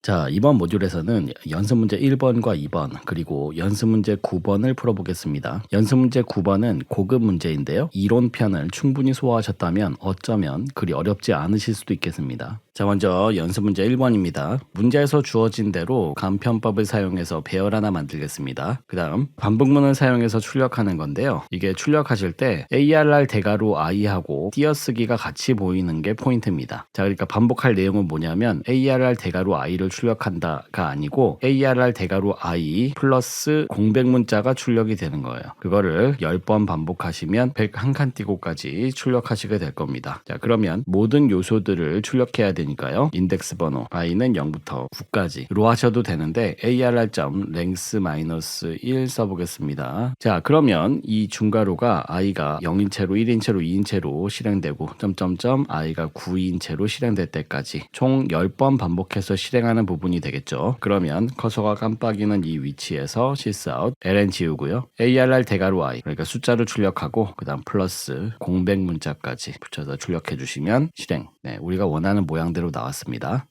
자, 이번 모듈에서는 연습 문제 1번과 2번, 그리고 연습 문제 9번을 풀어보겠습니다. 연습 문제 9번은 고급 문제인데요. 이론편을 충분히 소화하셨다면 어쩌면 그리 어렵지 않으실 수도 있겠습니다. 자, 먼저 연습 문제 1번입니다. 문제에서 주어진 대로 간편법을 사용해서 배열 하나 만들겠습니다. 그 다음 반복문을 사용해서 출력하는 건데요. 이게 출력하실 때 ARR 대괄호 I하고 띄어쓰기가 같이 보이는 게 포인트입니다. 자, 그러니까 반복할 내용은 뭐냐면 ARR 대괄호 I를 출력한다가 아니고 ARR 대괄호 I 플러스 공백 문자가 출력이 되는 거예요. 그거를 10번 반복하시면 101칸 띄고까지 출력하시게 될 겁니다. 자, 그러면 모든 요소들을 출력해야 되니까요. 인덱스 번호 I는 0부터 9까지로 하셔도 되는데 ARR.length-1 써보겠습니다. 자, 그러면 이 중괄호가 I가 0인 채로 1인 채로 2인 채로 실행되고 점점점 I가 9인 채로 실행될 때까지 총 10번 반복해서 실행하는 부분이 되겠죠. 그러면 커서가 깜빡이는 이 위치에서 시스아웃 ln 지우고요. ARR 대괄호 I 그러니까 숫자를 출력하고 그 다음 플러스 공백 문자까지 붙여서 출력해 주시면 실행. 네, 우리가 원하는 모양대로 나왔습니다.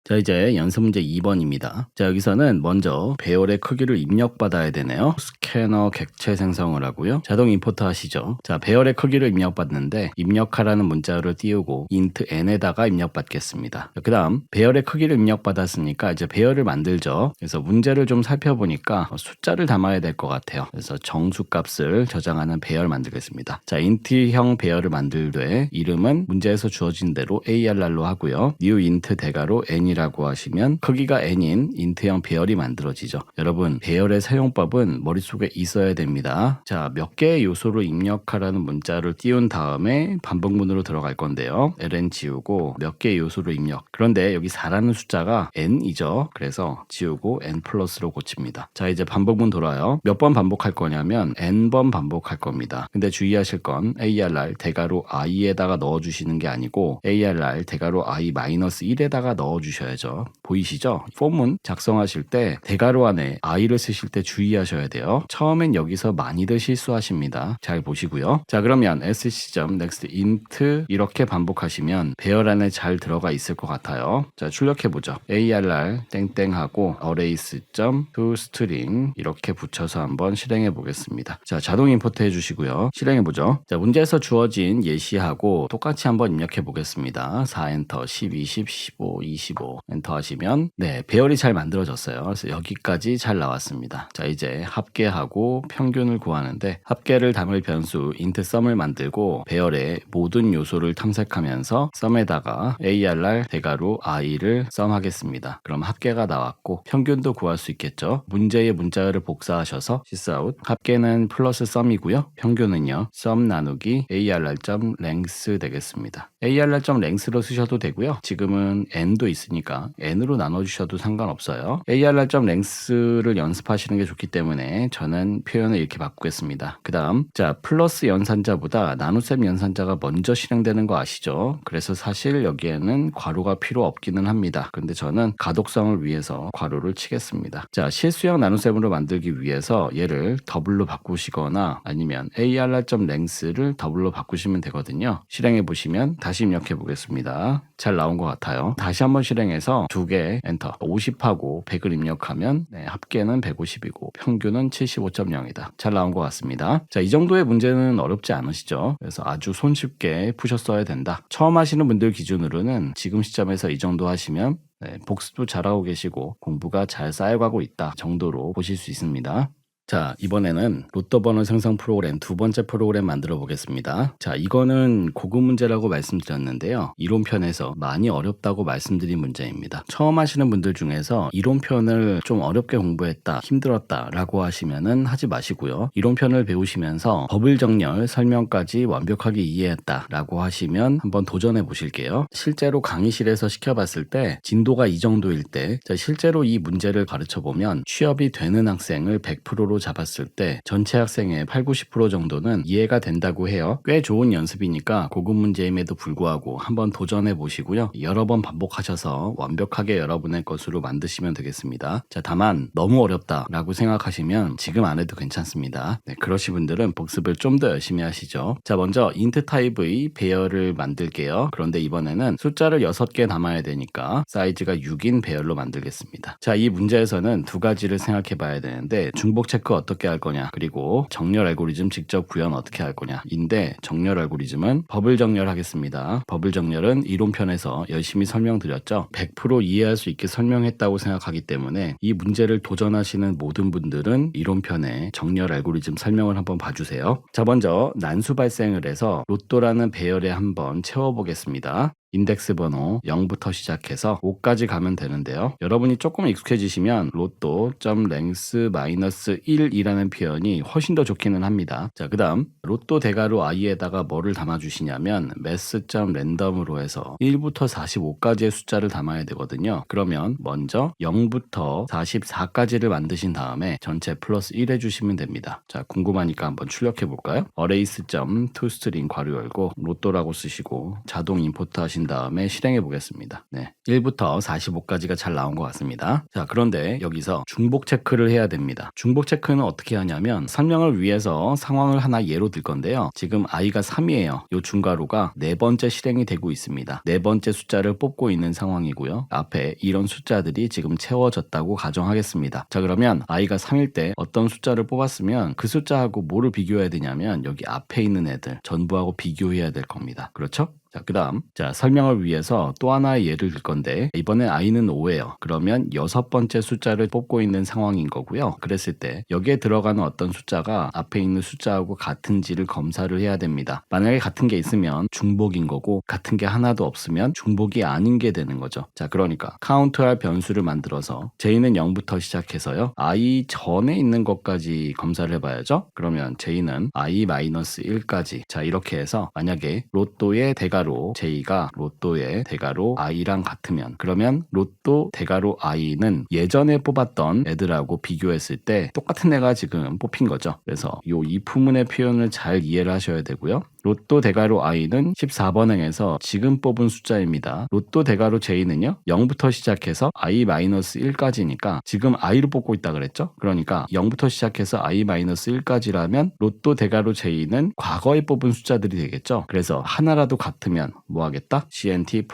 자, 이제 연습 문제 2번입니다. 자, 여기서는 먼저 배열의 크기를 입력받아야 되네요. 스캐너 객체 생성을 하고요. 자동 임포트 하시죠. 자, 배열의 크기를 입력받는데 입력하라는 문자를 띄우고 int n에다가 입력받겠습니다. 그 다음 배열의 크기를 입력받았으니까 이제 배열을 만들죠. 그래서 문제를 좀 살펴보니까 숫자를 담아야 될 것 같아요. 그래서 정수값을 저장하는 배열 만들겠습니다. 자, int형 배열을 만들되 이름은 문제에서 주어진 대로 ARR로 하고요. new int 대괄호 n 이라고 하시면 크기가 n인 인트형 배열이 만들어지죠. 여러분, 배열의 사용법은 머릿속에 있어야 됩니다. 자, 몇 개의 요소를 입력하라는 문자를 띄운 다음에 반복문으로 들어갈 건데요. ln 지우고 몇 개의 요소를 입력. 그런데 여기 4라는 숫자가 n이죠. 그래서 지우고 n 플러스로 고칩니다. 자, 이제 반복문 돌아요. 몇 번 반복할 거냐면 n번 반복할 겁니다. 근데 주의하실 건 ARR 대괄호 i에다가 넣어주시는 게 아니고 ARR 대괄호 i-1에다가 넣어주셔야 죠. 보이시죠? 폼문 작성하실 때 대괄호 안에 i를 쓰실 때 주의하셔야 돼요. 처음엔 여기서 많이들 실수하십니다. 잘 보시고요. 자, 그러면 sc.next int 이렇게 반복하시면 배열 안에 잘 들어가 있을 것 같아요. 자, 출력해보죠. arr 땡땡하고 arrays.toString 이렇게 붙여서 한번 실행해 보겠습니다. 자, 자동 임포트 해주시고요. 실행해보죠. 자, 문제에서 주어진 예시하고 똑같이 한번 입력해 보겠습니다. 4 엔터, 10, 20, 15, 25 엔터 하시면 네, 배열이 잘 만들어졌어요. 그래서 여기까지 잘 나왔습니다. 자, 이제 합계하고 평균을 구하는데 합계를 담을 변수 int sum을 만들고 배열의 모든 요소를 탐색하면서 sum에다가 ARR 대괄호 i를 sum 하겠습니다. 그럼 합계가 나왔고 평균도 구할 수 있겠죠. 문제의 문자열을 복사하셔서 sysout 합계는 플러스 sum이고요. 평균은요 sum 나누기 ARR.length 되겠습니다. ARR.length로 쓰셔도 되고요. 지금은 n도 있으니까 n으로 나눠주셔도 상관없어요. ARR.length를 연습하시는 게 좋기 때문에 저는 표현을 이렇게 바꾸겠습니다. 그 다음 자, 플러스 연산자보다 나눗셈 연산자가 먼저 실행되는 거 아시죠? 그래서 사실 여기에는 괄호가 필요 없기는 합니다. 근데 저는 가독성을 위해서 괄호를 치겠습니다. 자, 실수형 나눗셈으로 만들기 위해서 얘를 더블로 바꾸시거나 아니면 ARR.length를 더블로 바꾸시면 되거든요. 실행해 보시면 다시 입력해 보겠습니다. 잘 나온 것 같아요. 다시 한번 실행해서 두 개 엔터 50하고 100을 입력하면 네, 합계는 150이고 평균은 75.0이다. 잘 나온 것 같습니다. 자, 이 정도의 문제는 어렵지 않으시죠? 그래서 아주 손쉽게 푸셨어야 된다. 처음 하시는 분들 기준으로는 지금 시점에서 이 정도 하시면 네, 복습도 잘하고 계시고 공부가 잘 쌓여가고 있다 정도로 보실 수 있습니다. 자, 이번에는 로또 번호 생성 프로그램 두 번째 프로그램 만들어 보겠습니다. 자, 이거는 고급 문제라고 말씀드렸는데요. 이론편에서 많이 어렵다고 말씀드린 문제입니다. 처음 하시는 분들 중에서 이론편을 좀 어렵게 공부했다, 힘들었다 라고 하시면은 하지 마시고요. 이론편을 배우시면서 버블 정렬 설명까지 완벽하게 이해했다 라고 하시면 한번 도전해 보실게요. 실제로 강의실에서 시켜봤을 때 진도가 이 정도일 때 실제로 이 문제를 가르쳐 보면 취업이 되는 학생을 100%로 정도로 잡았을 때 전체 학생의 8, 90% 정도는 이해가 된다고 해요. 꽤 좋은 연습이니까 고급 문제임에도 불구하고 한번 도전해 보시고요. 여러 번 반복하셔서 완벽하게 여러분의 것으로 만드시면 되겠습니다. 자, 다만 너무 어렵다라고 생각하시면 지금 안 해도 괜찮습니다. 네, 그러신 분들은 복습을 좀 더 열심히 하시죠. 자, 먼저 int 타입의 배열을 만들게요. 그런데 이번에는 숫자를 6개 담아야 되니까 사이즈가 6인 배열로 만들겠습니다. 자, 이 문제에서는 두 가지를 생각해 봐야 되는데 중복 체크 어떻게 할 거냐, 그리고 정렬 알고리즘 직접 구현 어떻게 할 거냐 인데, 정렬 알고리즘은 버블 정렬하겠습니다. 버블 정렬은 이론편에서 열심히 설명드렸죠. 100% 이해할 수 있게 설명했다고 생각하기 때문에 이 문제를 도전하시는 모든 분들은 이론편의 정렬 알고리즘 설명을 한번 봐주세요. 자, 먼저 난수 발생을 해서 로또라는 배열에 한번 채워보겠습니다. 인덱스 번호 0부터 시작해서 5까지 가면 되는데요. 여러분이 조금 익숙해지시면 로또.length-1이라는 표현이 훨씬 더 좋기는 합니다. 자, 그 다음 로또 대괄호 i에다가 뭐를 담아주시냐면 mass.random으로 해서 1부터 45까지의 숫자를 담아야 되거든요. 그러면 먼저 0부터 44까지를 만드신 다음에 전체 플러스 1 해주시면 됩니다. 자, 궁금하니까 한번 출력해 볼까요? arrays.toString 괄호 열고 로또라고 쓰시고 자동 임포트 하신 다음에 실행해 보겠습니다. 네, 1부터 45까지가 잘 나온 것 같습니다. 자, 그런데 여기서 중복 체크를 해야 됩니다. 중복 체크는 어떻게 하냐면 설명을 위해서 상황을 하나 예로 들 건데요. 지금 i가 3이에요. 이 중괄호가 네 번째 실행이 되고 있습니다. 네 번째 숫자를 뽑고 있는 상황이고요. 앞에 이런 숫자들이 지금 채워졌다고 가정하겠습니다. 자, 그러면 i가 3일 때 어떤 숫자를 뽑았으면 그 숫자하고 뭐를 비교해야 되냐면 여기 앞에 있는 애들 전부하고 비교해야 될 겁니다. 그렇죠? 자, 그 다음 설명을 위해서 또 하나의 예를 들 건데 이번엔 i는 5예요. 그러면 6번째 숫자를 뽑고 있는 상황인 거고요. 그랬을 때 여기에 들어가는 어떤 숫자가 앞에 있는 숫자하고 같은지를 검사를 해야 됩니다. 만약에 같은 게 있으면 중복인 거고 같은 게 하나도 없으면 중복이 아닌 게 되는 거죠. 자, 그러니까 카운트할 변수를 만들어서 j는 0부터 시작해서요. i 전에 있는 것까지 검사를 해봐야죠. 그러면 j는 i-1까지. 자, 이렇게 해서 만약에 로또의 대괄호 j가 로또의 대괄호 i랑 같으면 그러면 로또 대괄호 i는 예전에 뽑았던 애들하고 비교했을 때 똑같은 애가 지금 뽑힌 거죠. 그래서 이 이프문의 표현을 잘 이해를 하셔야 되고요. 로또 대괄호 i는 14번 행에서 지금 뽑은 숫자입니다. 로또 대괄호 j는요 0부터 시작해서 i-1까지니까 지금 i를 뽑고 있다 그랬죠. 그러니까 0부터 시작해서 i-1까지라면 로또 대괄호 j는 과거에 뽑은 숫자들이 되겠죠. 그래서 하나라도 같으면 뭐 하겠다? cnt++.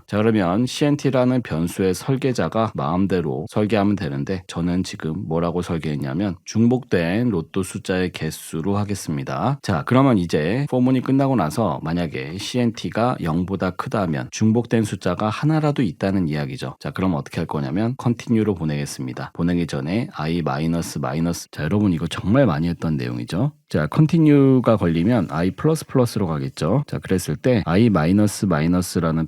자, 그러면 cnt라는 변수의 설계자가 마음대로 설계하면 되는데 저는 지금 뭐라고 설계했냐면 중복된 로또 숫자의 개수로 하겠습니다. 자, 그러면 이제 포문이 끝나고 나서 만약에 CNT가 0보다 크다면 중복된 숫자가 하나라도 있다는 이야기죠. 자, 그럼 어떻게 할 거냐면 continue로 보내겠습니다. 보내기 전에 i-, 자, 여러분 이거 정말 많이 했던 내용이죠. 자, continue가 걸리면 i++로 가겠죠. 자, 그랬을 때 i-라는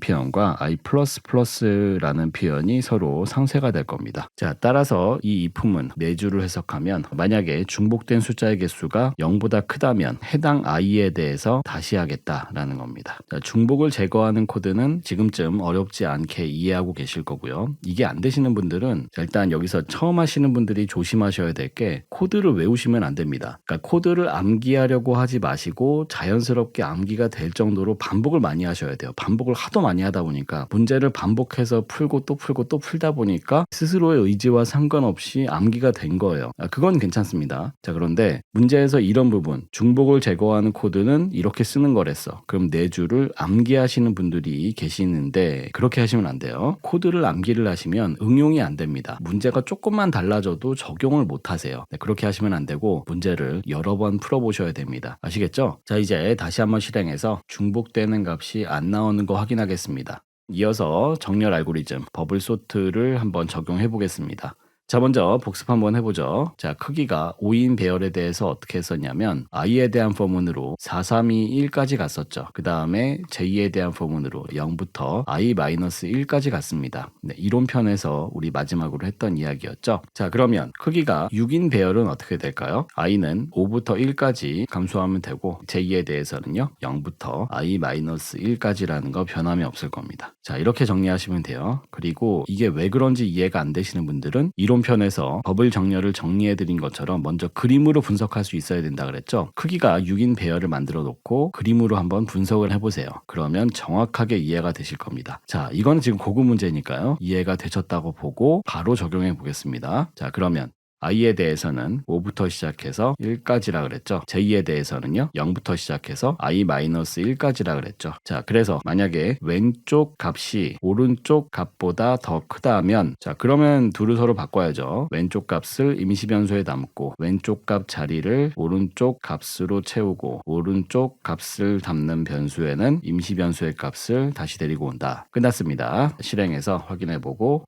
표현과 i++라는 표현이 서로 상쇄가 될 겁니다. 자, 따라서 이 if문 네 줄을 해석하면 만약에 중복된 숫자의 개수가 0보다 크다면 해당 i에 대해서 다시 하겠다라는 겁니다. 자, 중복을 제거하는 코드는 지금쯤 어렵지 않게 이해하고 계실 거고요. 이게 안 되시는 분들은 일단 여기서 처음 하시는 분들이 조심하셔야 될 게 코드를 외우시면 안 됩니다. 그러니까 코드를 암기하려고 하지 마시고 자연스럽게 암기가 될 정도로 반복을 많이 하셔야 돼요. 반복을 하도 많이 하다 보니까 문제를 반복해서 풀고 또 풀고 또 풀다 보니까 스스로의 의지와 상관없이 암기가 된 거예요. 그건 괜찮습니다. 자, 그런데 문제에서 이런 부분 중복을 제거하는 코드는 이렇게 쓰는 거랬어. 그럼 네 줄을 암기하시는 분들이 계시는데 그렇게 하시면 안 돼요. 코드를 암기를 하시면 응용이 안 됩니다. 문제가 조금만 달라져도 적용을 못 하세요. 네, 그렇게 하시면 안 되고 문제를 여러 번 풀어보셔야 됩니다. 아시겠죠? 자, 이제 다시 한번 실행해서 중복되는 값이 안 나오는 거 확인하겠습니다. 이어서 정렬 알고리즘 버블 소트를 한번 적용해 보겠습니다. 자, 먼저 복습 한번 해보죠. 자, 크기가 5인 배열에 대해서 어떻게 했었냐면 i에 대한 포문으로 4, 3, 2, 1까지 갔었죠. 그 다음에 j에 대한 포문으로 0부터 i-1까지 갔습니다. 네, 이론편에서 우리 마지막으로 했던 이야기였죠. 자, 그러면 크기가 6인 배열은 어떻게 될까요? i는 5부터 1까지 감소하면 되고 j에 대해서는요 0부터 i-1까지라는 거 변함이 없을 겁니다. 자, 이렇게 정리하시면 돼요. 그리고 이게 왜 그런지 이해가 안 되시는 분들은 이론 이번 편에서 버블 정렬을 정리해드린 것처럼 먼저 그림으로 분석할 수 있어야 된다 그랬죠. 크기가 6인 배열을 만들어 놓고 그림으로 한번 분석을 해보세요. 그러면 정확하게 이해가 되실 겁니다. 자, 이거는 지금 고급 문제니까요. 이해가 되셨다고 보고 바로 적용해 보겠습니다. 자, 그러면 i에 대해서는 5부터 시작해서 1까지라 그랬죠. j에 대해서는요 0부터 시작해서 i-1까지라 그랬죠. 자, 그래서 만약에 왼쪽 값이 오른쪽 값보다 더 크다면, 자, 그러면 둘을 서로 바꿔야죠. 왼쪽 값을 임시 변수에 담고 왼쪽 값 자리를 오른쪽 값으로 채우고 오른쪽 값을 담는 변수에는 임시 변수의 값을 다시 데리고 온다. 끝났습니다. 실행해서 확인해보고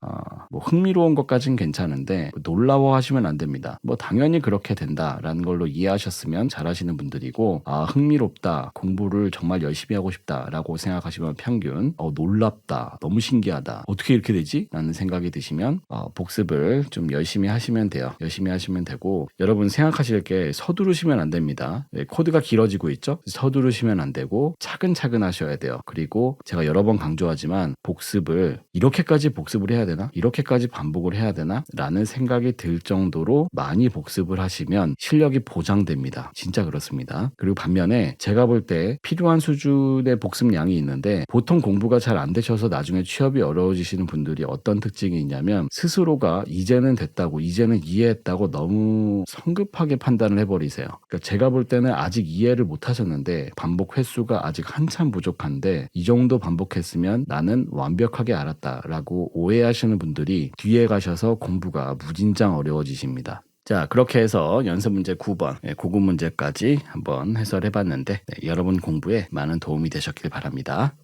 뭐 흥미로운 것까지는 괜찮은데 놀라워하시면 안 됩니다. 뭐 당연히 그렇게 된다라는 걸로 이해하셨으면 잘하시는 분들이고, 흥미롭다, 공부를 정말 열심히 하고 싶다라고 생각하시면 평균, 놀랍다, 너무 신기하다, 어떻게 이렇게 되지? 라는 생각이 드시면 복습을 좀 열심히 하시면 돼요. 열심히 하시면 되고, 여러분 생각하실 게 서두르시면 안 됩니다. 코드가 길어지고 있죠? 서두르시면 안 되고 차근차근 하셔야 돼요. 그리고 제가 여러 번 강조하지만 복습을 이렇게까지 복습을 해야 되나? 이렇게까지 반복을 해야 되나? 라는 생각이 들 정도로 많이 복습을 하시면 실력이 보장됩니다. 진짜 그렇습니다. 그리고 반면에 제가 볼 때 필요한 수준의 복습량이 있는데, 보통 공부가 잘 안 되셔서 나중에 취업이 어려워지시는 분들이 어떤 특징이 있냐면, 스스로가 이제는 됐다고, 이제는 이해했다고 너무 성급하게 판단을 해버리세요. 그러니까 제가 볼 때는 아직 이해를 못 하셨는데 반복 횟수가 아직 한참 부족한데, 이 정도 반복했으면 나는 완벽하게 알았다라고 오해하시는 분들이 뒤에 가셔서 공부가 무진장 어려워지십니다. 자, 그렇게 해서 연습 문제 9번 고급 문제까지 한번 해설해봤는데, 여러분 공부에 많은 도움이 되셨길 바랍니다.